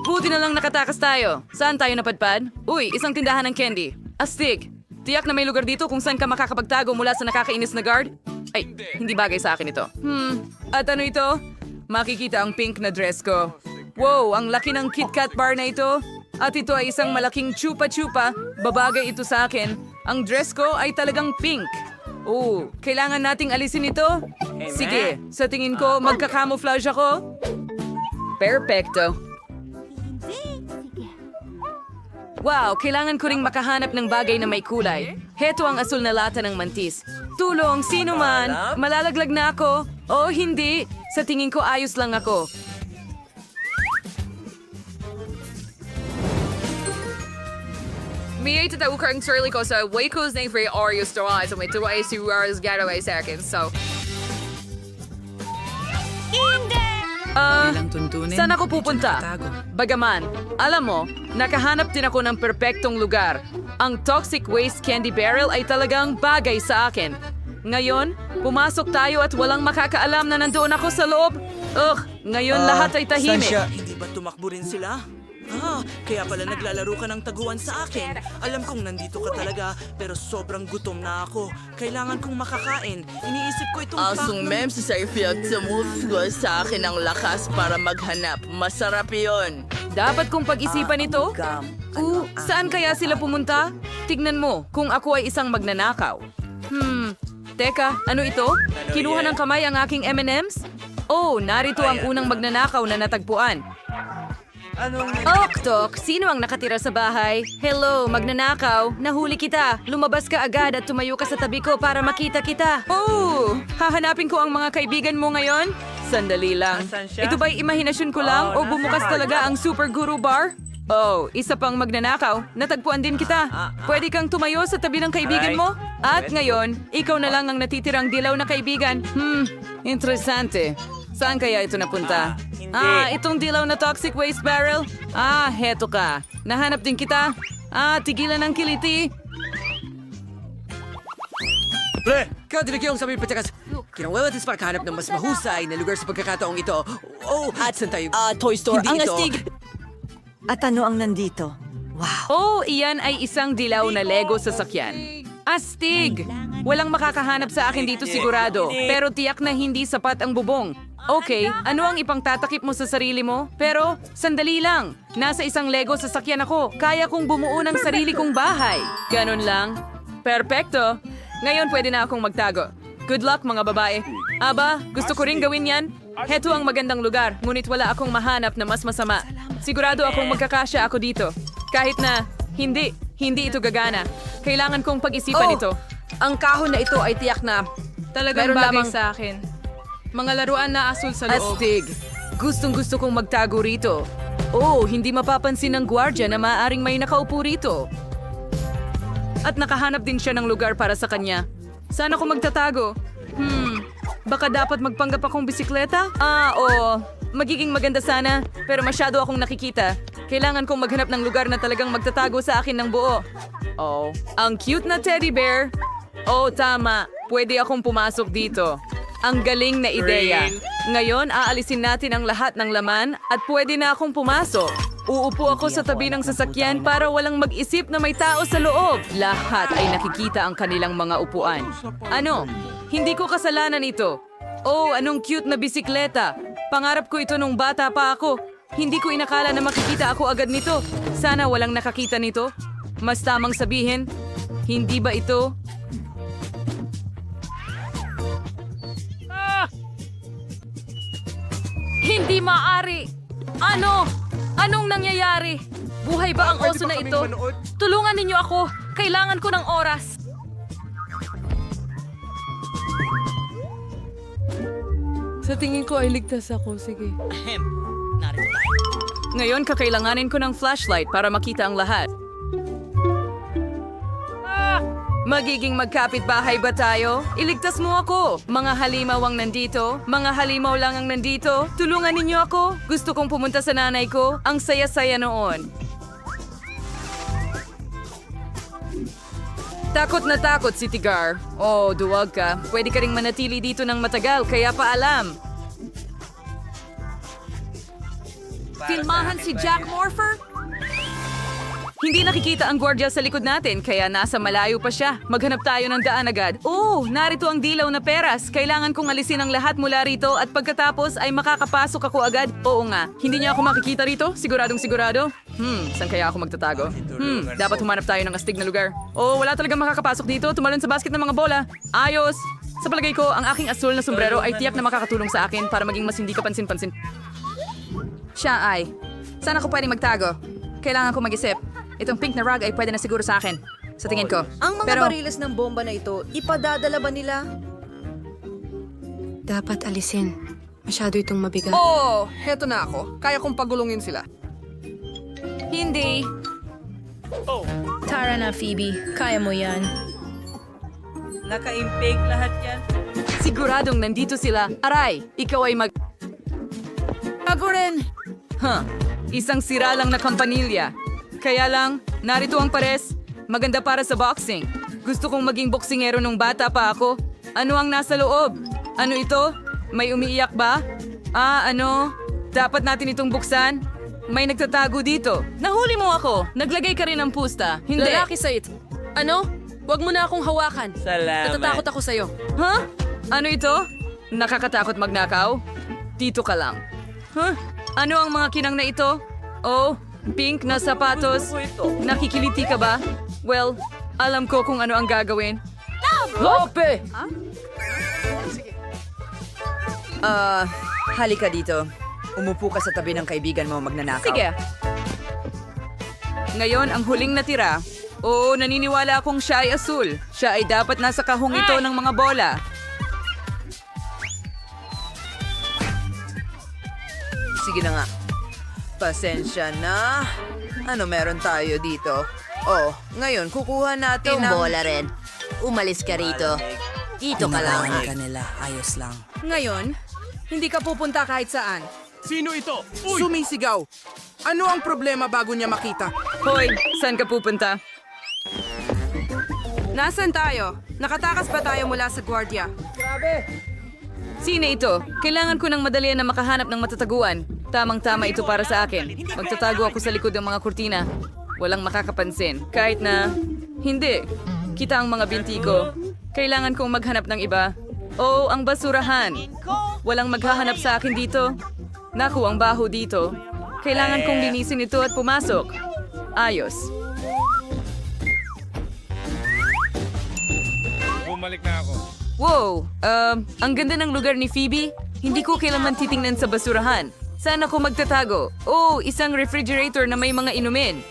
Buti na lang nakatakas tayo. Saan tayo napadpad? Uy, isang tindahan ng candy. Astig. Tiyak na may lugar dito kung saan ka makakapagtago mula sa nakakainis na guard? Ay, hindi bagay sa akin ito. At ano ito? Makikita ang pink na dress ko. Wow, ang laki ng KitKat bar na ito. At ito ay isang malaking chupa-chupa. Babagay ito sa akin. Ang dress ko ay talagang pink. Oh, kailangan nating alisin ito? Sige, sa tingin ko magka-camouflage ako. Perfecto. Wow, kailangan ko ring makahanap ng bagay na may kulay. Heto ang asul na lata ng mantis. Tulong, sino man? Malalaglag na ako. Oh, hindi. Sa tingin ko ayos lang ako. May itatawag ang sarili ko sa Waco's name for Oreos to eyes and may tuwa si Raras getaway sa akin. So, saan ako pupunta? Bagaman, alam mo, nakahanap din ako ng perpektong lugar. Ang toxic waste candy barrel ay talagang bagay sa akin. Ngayon, pumasok tayo at walang makakaalam na nandoon ako sa loob. Ngayon lahat ay tahimik. Hindi ba tumakbo rin sila? Kaya pala naglalaro ka ng taguan sa akin. Alam kong nandito ka talaga, pero sobrang gutom na ako. Kailangan kong makakain. Iniisip ko itong Asong mem si Seyfield tumufgo sa akin ng lakas para maghanap. Masarap yon. Dapat kong pag-isipan ito? Saan kaya sila pumunta? Tignan mo, kung ako ay isang magnanakaw. Teka, ano ito? Kinuha ng kamay ang aking M&M's? Oh, narito ang unang magnanakaw na natagpuan. Tok, sino ang nakatira sa bahay? Hello, magnanakaw. Nahuli kita. Lumabas ka agad at tumayo ka sa tabi ko para makita kita. Oh, hahanapin ko ang mga kaibigan mo ngayon? Sandali lang. Ito ba'y imahinasyon ko lang o bumukas talaga ang Super Guru Bar? Oh, isa pang magnanakaw. Natagpuan din kita. Pwede kang tumayo sa tabi ng kaibigan mo? At ngayon, ikaw na lang ang natitirang dilaw na kaibigan. Interesante. Saan kaya ito napunta? Itong dilaw na toxic waste barrel? Heto ka. Nahanap din kita. Tigilan ang kiliti. Pre! Kaudinig yung sabi patakas. Kinawalatis para kahanap ng mas mahusay na lugar sa pagkakataong ito. At saan tayo? Toy Store. Hindi Ang ito. astig. At ano ang nandito? Oh, iyan ay isang dilaw na Lego sasakyan. Astig! Walang makakahanap sa akin dito sigurado. Pero tiyak na hindi sapat ang bubong. Okay, ano ang ipangtatakip mo sa sarili mo? Pero, sandali lang. Nasa isang Lego sasakyan ako. Kaya kong bumuo ng sarili kong bahay. Ganon lang. Perpekto. Ngayon pwede na akong magtago. Good luck mga babae. Aba, gusto ko rin gawin yan. Heto ang magandang lugar, ngunit wala akong mahanap na mas masama. Sigurado akong magkakasya ako dito. Kahit na, hindi ito gagana. Kailangan kong pag-isipan ito. Ang kahon na ito ay tiyak na Talagang meron bagay lamang sa akin. Mga laruan na asul sa loob. Astig. Gustong-gusto kong magtago rito. Oh, hindi mapapansin ng gwardya na maaaring may nakaupo rito. At nakahanap din siya ng lugar para sa kanya. Saan ako magtatago? Baka dapat magpanggap akong bisikleta? Oo. Magiging maganda sana, pero masyado akong nakikita. Kailangan kong maghanap ng lugar na talagang magtatago sa akin ng buo. Oh, ang cute na teddy bear. Oh, tama. Pwede akong pumasok dito. Ang galing na ideya. Ngayon, aalisin natin ang lahat ng laman at pwede na akong pumasok. Uupo ako sa tabi ng sasakyan para walang mag-isip na may tao sa loob. Lahat ay nakikita ang kanilang mga upuan. Ano? Hindi ko kasalanan ito. Oh, anong cute na bisikleta. Pangarap ko ito nung bata pa ako. Hindi ko inakala na makikita ako agad nito. Sana walang nakakita nito. Mas tamang sabihin, hindi ba ito? Hindi maaari! Ano? Anong nangyayari? Buhay ba ang oso na ito? Tulungan ninyo ako! Kailangan ko ng oras! Sa tingin ko ay ligtas ako. Sige. Ngayon, kakailanganin ko ng flashlight para makita ang lahat. Magiging magkapit-bahay ba tayo? Iligtas mo ako. Mga halimaw ang nandito. Mga halimaw lang ang nandito. Tulungan ninyo ako. Gusto kong pumunta sa nanay ko. Ang saya-saya noon. Takot na takot si Tigar. Oh, duwag ka. Pwede ka ring manatili dito ng matagal, kaya paalam. Filmahan si Jack Morpher? Hindi nakikita ang gwardiya sa likod natin, kaya nasa malayo pa siya. Maghanap tayo ng daan agad. Oh, narito ang dilaw na peras. Kailangan kong alisin ang lahat mula rito at pagkatapos ay makakapasok ako agad. Oo nga, hindi niya ako makikita rito? Siguradong sigurado? Saan kaya ako magtatago? Dapat humanap tayo ng astig na lugar. Oh, wala talagang makakapasok dito. Tumalon sa basket ng mga bola. Ayos! Sa palagay ko, ang aking asul na sombrero ay tiyak na makakatulong sa akin para maging mas hindi kapansin-pansin. Siya ay. Saan ako pwedeng magtago? Kailangan ko mag-isip. Itong pink na rug ay pwede na siguro sa akin. Sa tingin ko. Ang mga Pero, bariles ng bomba na ito, ipadadala ba nila? Dapat alisin. Masyado itong mabigat. Oh, heto na ako. Kaya kong pagulungin sila. Hindi. Tara na, Phoebe. Kaya mo yan. Nakaimpake lahat yan. Siguradong nandito sila. Aray, ikaw ay Ako rin! Isang sira lang na kampanilya. Kaya lang, narito ang pares. Maganda para sa boxing. Gusto kong maging boksingero nung bata pa ako. Ano ang nasa loob? Ano ito? May umiiyak ba? Dapat natin itong buksan? May nagtatago dito. Nahuli mo ako. Naglagay ka rin ng pusta. Hindi. Lalaki sa it. Ano? Huwag mo na akong hawakan. Salamat. Natatakot ako sa'yo. Ano ito? Nakakatakot magnakaw? Dito ka lang. Ano ang mga kinang na ito? Oh, pink na sapatos. Nakikiliti ka ba? Well, alam ko kung ano ang gagawin. Lope! Halika dito. Umupo ka sa tabi ng kaibigan mo magnanakaw. Sige. Ngayon, ang huling natira. Oo, naniniwala akong siya ay asul. Siya ay dapat nasa kahong ito ng mga bola. Sige na nga. Pasensya na. Ano meron tayo dito? Oh, ngayon kukuha natin ng... bola rin. Umalis ka rito. Dito ka lang. Ngayon, hindi ka pupunta kahit saan. Sumisigaw. Ano ang problema bago niya makita? Hoy, saan ka pupunta? Nasaan tayo? Nakatakas pa tayo mula sa gwardiya. Sino ito? Kailangan ko ng madalian na makahanap ng matataguan. Tamang-tama ito para sa akin. Magtatago ako sa likod ng mga kurtina. Walang makakapansin. Kahit na... Hindi. Kita ang mga binti ko. Kailangan kong maghanap ng iba. Oh, ang basurahan. Walang maghahanap sa akin dito. Naku, ang baho dito. Kailangan kong linisin ito at pumasok. Ayos. Wow, ang ganda ng lugar ni Phoebe. Hindi ko kailanman titingnan sa basurahan. Saan ako magtatago? Oh, isang refrigerator na may mga inumin.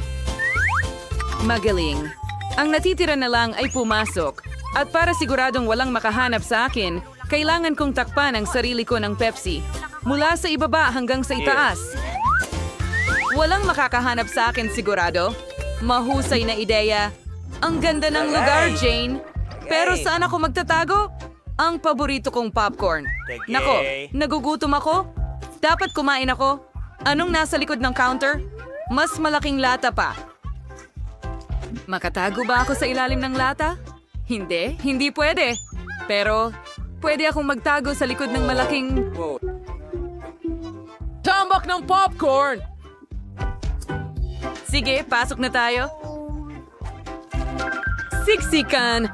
Magaling. Ang natitira na lang ay pumasok. At para siguradong walang makahanap sa akin, kailangan kong takpan ang sarili ko ng Pepsi. Mula sa ibaba hanggang sa itaas. Walang makakahanap sa akin sigurado. Mahusay na ideya. Ang ganda ng lugar, Jane. Pero saan ako magtatago? Ang paborito kong popcorn. Nako, nagugutom ako? Dapat kumain ako. Anong nasa likod ng counter? Mas malaking lata pa. Makatago ba ako sa ilalim ng lata? Hindi, hindi pwede. Pero, pwede akong magtago sa likod ng malaking... Tambak ng popcorn! Sige, pasok na tayo. Siksikan!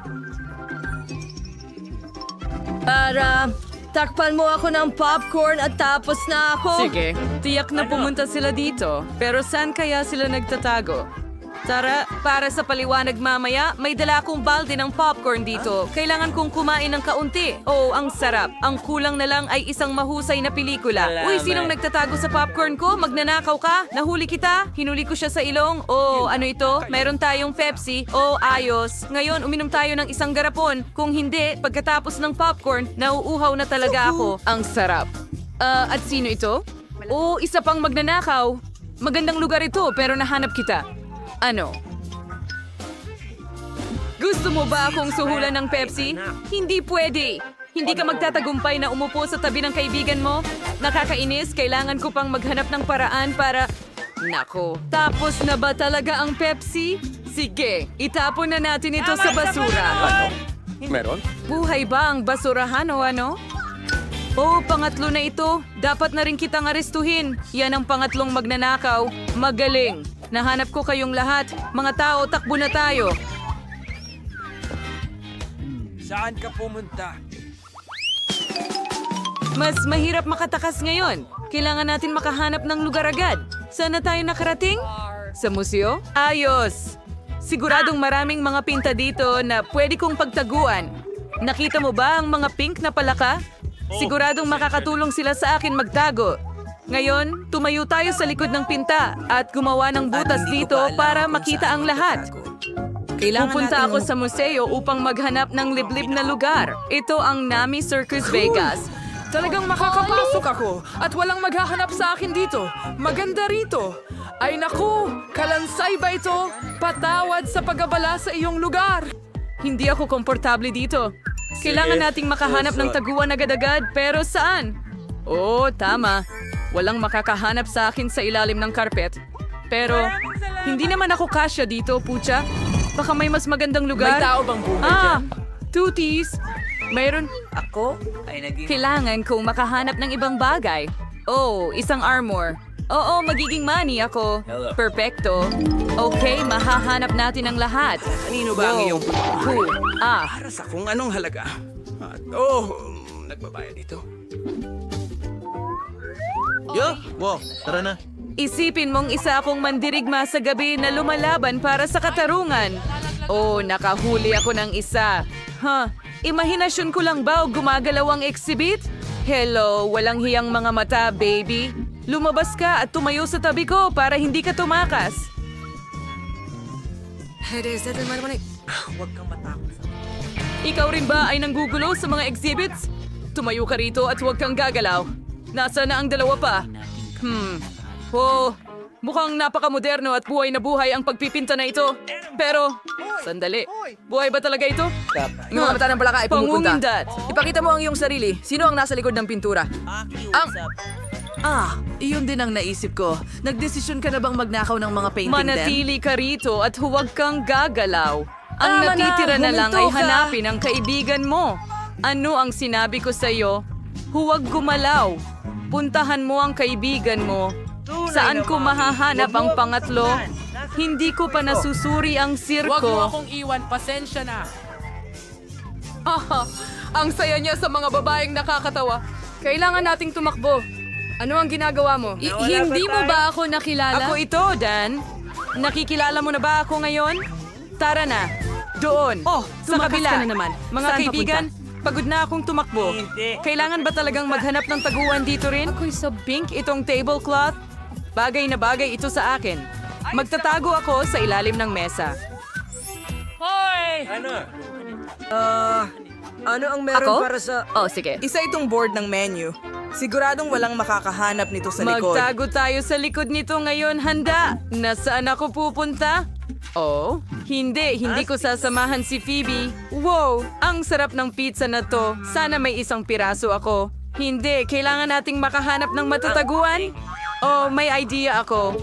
Para, takpan mo ako ng popcorn at tapos na ako. Sige, tiyak na pumunta sila dito. Pero saan kaya sila nagtatago? Tara, para sa paliwanag mamaya, may dala akong balde ng popcorn dito. Kailangan kong kumain ng kaunti. Oh, ang sarap. Ang kulang na lang ay isang mahusay na pelikula. Uy, sinong nagtatago sa popcorn ko? Magnanakaw ka? Nahuli kita? Hinuli ko siya sa ilong? Oh, ano ito? Meron tayong Pepsi. Oh, ayos. Ngayon, uminom tayo ng isang garapon. Kung hindi, pagkatapos ng popcorn, nauuhaw na talaga ako. Ang sarap. At sino ito? Oh, isa pang magnanakaw. Magandang lugar ito, pero nahanap kita. Ano? Gusto mo ba akong suhulan ng Pepsi? Hindi pwede. Hindi ka magtatagumpay na umupo sa tabi ng kaibigan mo. Nakakainis, kailangan ko pang maghanap ng paraan para... Nako, tapos na ba talaga ang Pepsi? Sige, itapon na natin ito sa basura. Meron? Buhay ba ang basurahan o ano? Oh, pangatlo na ito. Dapat na rin kitang arestuhin. Yan ang pangatlong magnanakaw. Magaling. Nahanap ko kayong lahat. Mga tao, takbo na tayo. Saan ka pumunta? Mas mahirap makatakas ngayon. Kailangan natin makahanap ng lugar agad. Saan na tayo nakarating? Sa museo? Ayos! Siguradong maraming mga pinta dito na pwede kong pagtaguan. Nakita mo ba ang mga pink na palaka? Siguradong makakatulong sila sa akin magtago. Ngayon, tumayo tayo sa likod ng pinta at gumawa ng butas dito para makita ang lahat. Pupunta ako sa museo upang maghanap ng liblib na lugar. Ito ang Nami Circus Vegas. Talagang makakapasok ako at walang maghahanap sa akin dito. Maganda rito. Ay naku, kalansay ba ito? Patawad sa pag-abala sa iyong lugar. Hindi ako komportable dito. Kailangan nating makahanap ng taguan agad-agad, pero saan? Oo, tama. Walang makakahanap sa akin sa ilalim ng karpet. Pero, hindi naman ako kasya dito, pucha. Baka may mas magandang lugar. May tao bang buhay Ah, dyan? tutis. Mayroon. Ako ay naging... Kailangan kong makahanap ng ibang bagay. Oh, isang armor. Oo, magiging money ako. Perfecto. Okay, mahahanap natin ang lahat. Kanino ba ang Wow. iyong Cool. Ah, para sa kung anong halaga? At nagbabayad dito. Tara na. isipin mong isa akong mandirigma sa gabi na lumalaban para sa katarungan. Oh, nakahuli ako ng isa. Imahinasyon ko lang ba o gumagalaw ang exhibit? Hello, walang hiyang mga mata, baby. Lumabas ka at tumayo sa tabi ko para hindi ka tumakas. Huwag kang matakot. Ikaw rin ba ay nanggugulo sa mga exhibits? Tumayo ka rito at huwag kang gagalaw. Nasa na ang dalawa pa? Oh, mukhang napakamoderno at buhay na buhay ang pagpipinta na ito. Pero, sandali. Buhay ba talaga ito? Yung mga mata ng palaka ay pumupunta. Pangungindat. Ipakita mo ang iyong sarili. Sino ang nasa likod ng pintura? Iyon din ang naisip ko. Nagdesisyon ka na bang magnakaw ng mga painting din? Manatili ka rito at huwag kang gagalaw. Ang Tama na, natitira na lang ay huminto ka. hanapin ang kaibigan mo. Ano ang sinabi ko sa iyo? Huwag gumalaw. Puntahan mo ang kaibigan mo. Saan ko mahahanap ang pangatlo? Hindi ko pa nasusuri ang Huwag mo sirko. akong iwan, pasensya na. Ang saya niya sa mga babaeng nakakatawa. Kailangan nating tumakbo. Ano ang ginagawa mo? Hindi mo ba ako nakilala? Ako ito, Dan. Nakikilala mo na ba ako ngayon? Tara na. Doon. Sa tumakas kabila. ka na naman. Mga Saan kaibigan, pagod na akong tumakbo. Kailangan ba talagang maghanap ng taguan dito rin? Ako'y sa pink itong tablecloth. Bagay na bagay ito sa akin. Magtatago ako sa ilalim ng mesa. Ano ang meron Ako? para sa... Oh, sige. Isa itong board ng menu. Siguradong walang makakahanap nito sa likod. Magtago tayo sa likod nito ngayon, handa. Nasaan ako pupunta? Oh, hindi ko sasamahan si Phoebe. Wow, ang sarap ng pizza na to. Sana may isang piraso ako. Hindi, kailangan nating makahanap ng matataguan. Oh, may idea ako.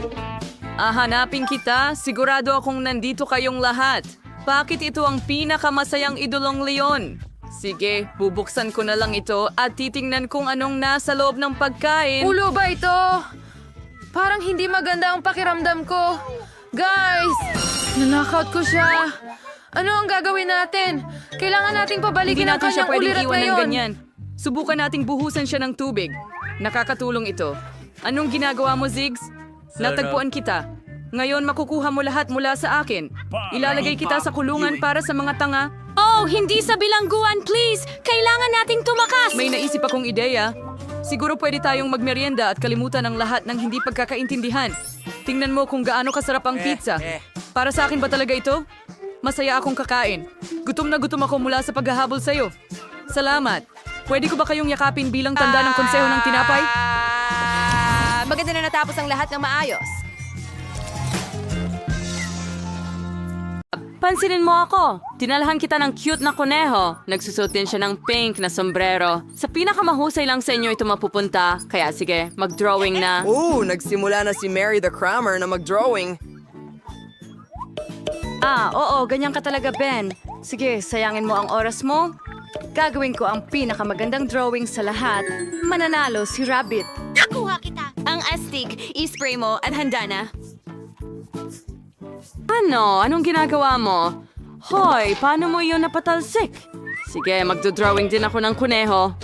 Hanapin kita, sigurado akong nandito kayong lahat. Bakit ito ang pinakamasayang idolong leon? Sige, bubuksan ko na lang ito at titingnan kung anong nasa loob ng pagkain. Ulo ba ito? Parang hindi maganda ang pakiramdam ko. Guys! Nanakaut ko siya. Ano ang gagawin natin? Kailangan nating Hindi pabalikin ang natin siya kanyang pwedeng ulirat iwan ng ngayon. ganyan. Subukan nating buhusan siya ng tubig. Nakakatulong ito. Anong ginagawa mo, Ziggs? Natagpuan kita. Ngayon makukuha mo lahat mula sa akin. Ilalagay kita sa kulungan para sa mga tanga. Oh, hindi sa bilangguan, please! Kailangan nating tumakas! May naisip akong ideya. Siguro pwede tayong magmerienda at kalimutan ang lahat ng hindi pagkakaintindihan. Tingnan mo kung gaano kasarap ang pizza. Para sa akin ba talaga ito? Masaya akong kakain. Gutom na gutom ako mula sa paghahabol sa'yo. Salamat. Pwede ko ba kayong yakapin bilang tanda ng konseho ng tinapay? Maganda na natapos ang lahat ng maayos. Pansinin mo ako. Dinalahan kita ng cute na kuneho. Nagsusot din siya ng pink na sombrero. Sa pinakamahusay lang sa inyo ito mapupunta. Kaya sige, mag-drawing na. Nagsimula na si Mary the Crammer na mag-drawing. Oo, ganyan ka talaga, Ben. Sige, sayangin mo ang oras mo. Gagawin ko ang pinakamagandang drawing sa lahat. Mananalo si Rabbit. Nakuha kita. Ang astig, i-spray mo at handa na. Ano? Anong ginagawa mo? Hoy, paano mo yun napatalsik? Sige, magdodrawing din ako ng kuneho.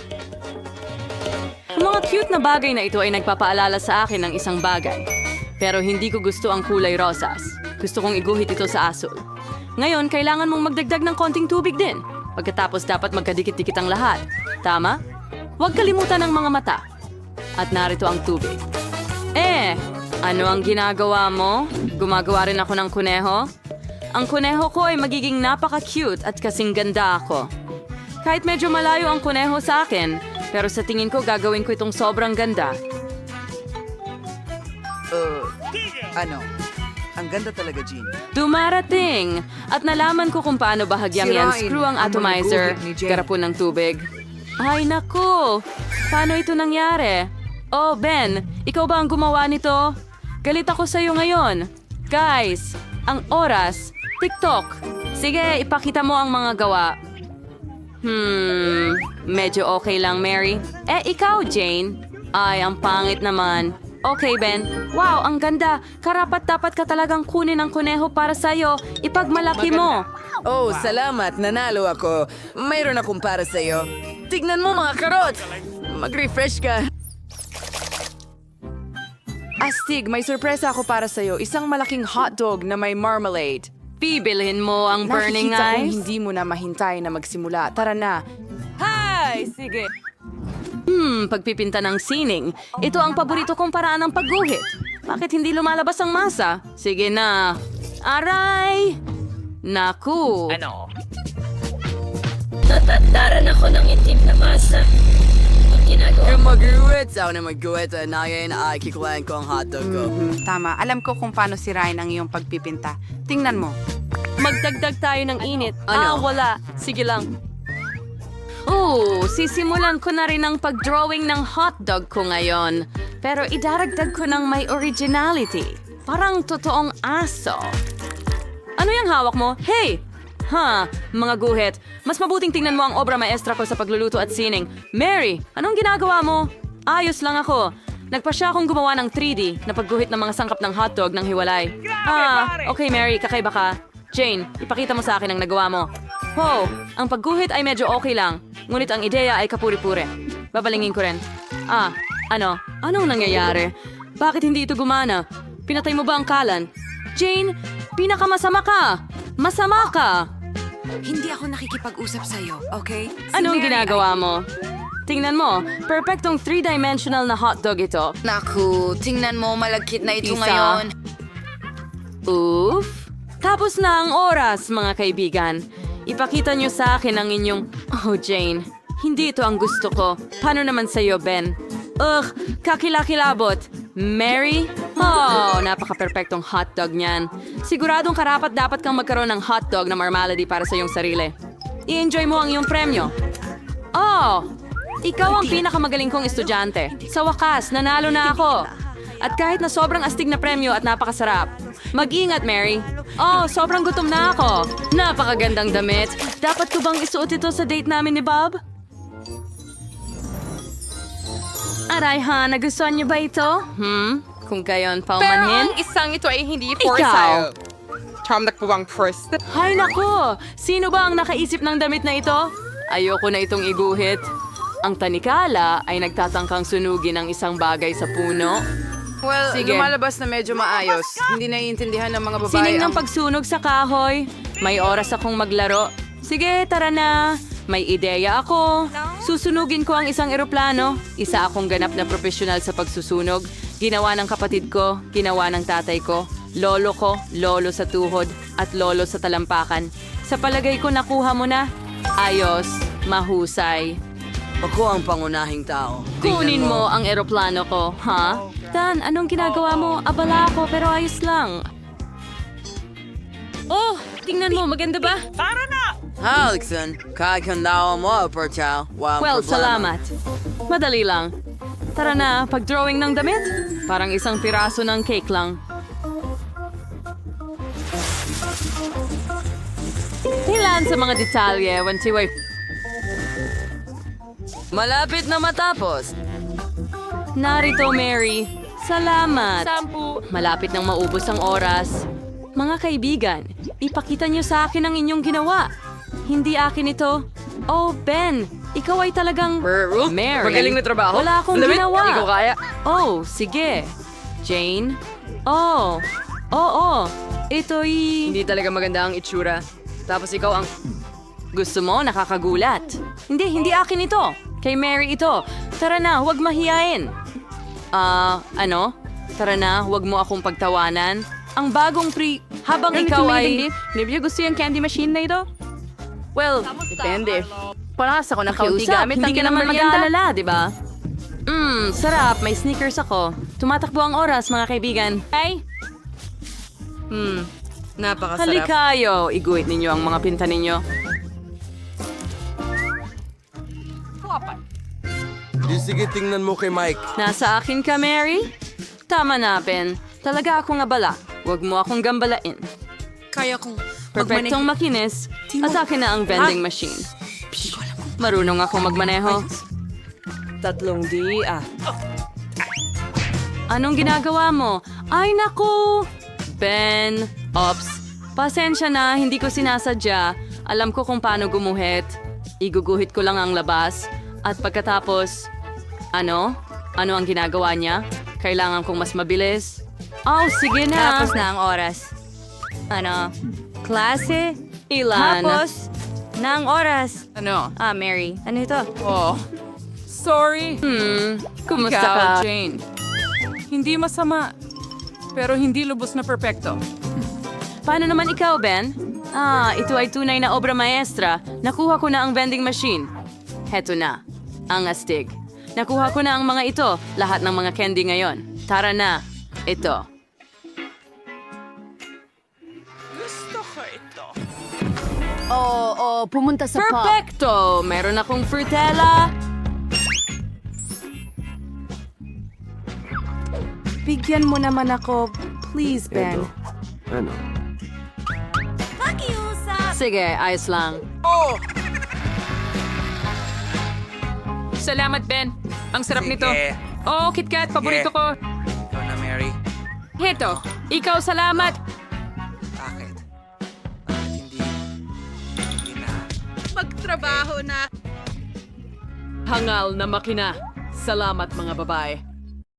Ang mga cute na bagay na ito ay nagpapaalala sa akin ng isang bagay. Pero hindi ko gusto ang kulay rosas. Gusto kong iguhit ito sa asul. Ngayon, kailangan mong magdagdag ng konting tubig din. Pagkatapos dapat magkadikit-dikit ang lahat. Tama? Huwag kalimutan ang mga mata. At narito ang tubig. Ano ang ginagawa mo? Gumagawa rin ako ng kuneho? Ang kuneho ko ay magiging napaka-cute at kasing ganda ako. Kahit medyo malayo ang kuneho sa akin, pero sa tingin ko gagawin ko itong sobrang ganda. Ang ganda talaga, Jean. Dumarating! At nalaman ko kung paano bahagyang yan Sirain screw ang ang mga atomizer, guhit ni Jane. garapon ng tubig. Ay naku! Paano ito nangyari? Oh, Ben, ikaw ba ang gumawa nito? Galit ako sa'yo ngayon. Guys, ang oras, TikTok. Sige, ipakita mo ang mga gawa. Medyo okay lang, Mary. Ikaw, Jane? Ay, ang pangit naman. Okay, Ben. Wow, ang ganda. Karapat-dapat ka talagang kunin ang kuneho para sa'yo. Ipagmalaki mo. Oh, salamat. Nanalo ako. Mayroon akong para sa'yo. Tignan mo mga karot! Mag-refresh ka. Astig, may sorpresa ako para sa'yo. Isang malaking hotdog na may marmalade. Bibilhin mo ang burning Nakikita kong eyes? hindi mo na mahintay na magsimula. Tara na. Hi! Sige. Pagpipinta ng sining. Ito ang paborito kong paraan ng pagguhit. Bakit hindi lumalabas ang masa? Sige na. Aray! Naku! Tatataran ako ng itim na masa. Ang ginagawa. Kung mag-guhit, ako na mag-guhit. Ngayon ay kikuhain ko ang hotdog ko. Tama. Alam ko kung paano sirain ang iyong pagpipinta. Tingnan mo. Magdagdag tayo ng init. Ano? Wala. Sige lang. Sisimulan ko na rin ang pag-drawing ng hotdog ko ngayon. Pero idaragdag ko ng may originality. Parang totoong aso. Ano yung hawak mo? Hey! Mga guhit. Mas mabuting tingnan mo ang obra maestra ko sa pagluluto at sining. Mary, anong ginagawa mo? Ayos lang ako. Nagpasya akong gumawa ng 3D na pagguhit ng mga sangkap ng hotdog ng hiwalay. Okay Mary, kakaiba ka. Jane, ipakita mo sa akin ang nagawa mo. Ang pagguhit ay medyo okay lang. Ngunit ang ideya ay kapuri-puri. Babalingin ko rin. Anong nangyayari? Bakit hindi ito gumana? Pinatay mo ba ang kalan? Jane, pinakamasama ka! Masama ka! Hindi ako nakikipag-usap sa'yo, okay? Anong ginagawa mo? Tingnan mo, perfectong 3-dimensional na hotdog ito. Naku, tingnan mo, malagkit na ito Isa. ngayon. Oof! Tapos na ang oras, mga kaibigan. Ipakita niyo sa akin ang inyong... Oh, Jane, hindi ito ang gusto ko. Paano naman sa'yo, Ben? Kakilakilabot. Mary? Napaka-perfectong hotdog niyan. Siguradong karapat dapat kang magkaroon ng hotdog na marmalade para sa iyong sarili. I-enjoy mo ang iyong premyo. Ikaw ang pinakamagaling kong estudyante. Sa wakas, nanalo na ako. At kahit na sobrang astig na premyo at napakasarap. Mag-ingat, Mary. Sobrang gutom na ako. Napakagandang damit. Dapat ko bang isuot ito sa date namin ni Bob? Aray nagustuhan niyo ba ito? Kung gayon, paumanhin? isang ito ay hindi for Ikaw. sale. Chamdak po bang first? Hay nako! Sino ba ang nakaisip ng damit na ito? Ayoko na itong iguhit. Ang tanikala ay nagtatangkang sunugin ang isang bagay sa puno. Well, Sige. lumalabas na medyo maayos. Hindi naiintindihan ng mga babae Sining ng ang... pagsunog sa kahoy. May oras akong maglaro. Sige, tara na. May ideya ako. Susunugin ko ang isang eroplano. Isa akong ganap na profesional sa pagsusunog. Ginawa ng kapatid ko, ginawa ng tatay ko. Lolo ko, lolo sa tuhod, at lolo sa talampakan. Sa palagay ko nakuha mo na. Ayos, mahusay. Ako ang pangunahing tao. Kunin mo ang eroplano ko, ha? Dan, anong ginagawa mo? Abala ako, pero ayos lang. Tingnan mo, maganda ba? Alexon, kakandawa mo, Perchal. Well, salamat. Madali lang. Tara na, pag-drawing ng damit. Parang isang piraso ng cake lang. Ilan sa mga detalye, wantiway. Malapit na matapos. Narito, Mary. Salamat. Malapit nang maubos ang oras. Mga kaibigan, ipakita niyo sa akin ang inyong ginawa. Hindi akin ito. Oh, Ben, ikaw ay talagang... Mary, Magaling na trabaho. wala akong Lamit, ginawa. hindi ko kaya. Oh, sige. Jane? Oh, oo. Ito'y... Hindi talaga maganda ang itsura. Tapos ikaw ang... Gusto mo? Nakakagulat. Hindi akin ito. Kay Mary ito. Tara na, huwag mahiyain. Ano? Tara na, huwag mo akong pagtawanan. Ang bagong Habang ikaw ay... Maybe gusto yung candy machine na ito? Well, Depende. Paras ako na kaunti pakiusap. gamit Hindi ang ka naman merienda. mag-aalala, di ba? Sarap. May sneakers ako. Tumatakbo ang oras, mga kaibigan. Ay, Napakasarap. halikayo. Iguhit ninyo ang mga pinta ninyo. Sige, tingnan mo kay Mike. Nasa akin ka, Mary? Tama na, Ben. Talaga akong abala. Huwag mo akong gambalain. Kaya kong Perpektong makinis, at akin na ang vending machine. Marunong akong magmaneho. 3D. Anong ginagawa mo? Ay, naku! Ben, ops. Pasensya na, hindi ko sinasadya. Alam ko kung paano gumuhit. Iguguhit ko lang ang labas. At pagkatapos, ano? Ano ang ginagawa niya? Kailangan kong mas mabilis. Oh, sige na. Tapos na ang oras. Ano? Klase? Ilan? Tapos na ang oras. Ano? Mary. Ano ito? Oh. Sorry. Kumusta Ikaw, ka? Jane. Hindi masama. Pero hindi lubos na perpekto. Paano naman ikaw, Ben? Ito ay tunay na obra maestra. Nakuha ko na ang vending machine. Heto na. Ang astig. Nakuha ko na ang mga ito. Lahat ng mga candy ngayon. Tara na. Ito. Pumunta sa pub. Perfecto! Meron akong frutella. Bigyan mo naman ako. Please, Ben. Ano? Sige, ayos lang. Salamat, Ben. Ang sarap Sige. nito. Oh, KitKat. Paborito ko. Ikaw na, Mary. Heto. Ikaw, salamat. Bakit? Bakit hindi? Hindi na. Magtrabaho na. Hangal na makina. Salamat, mga babae.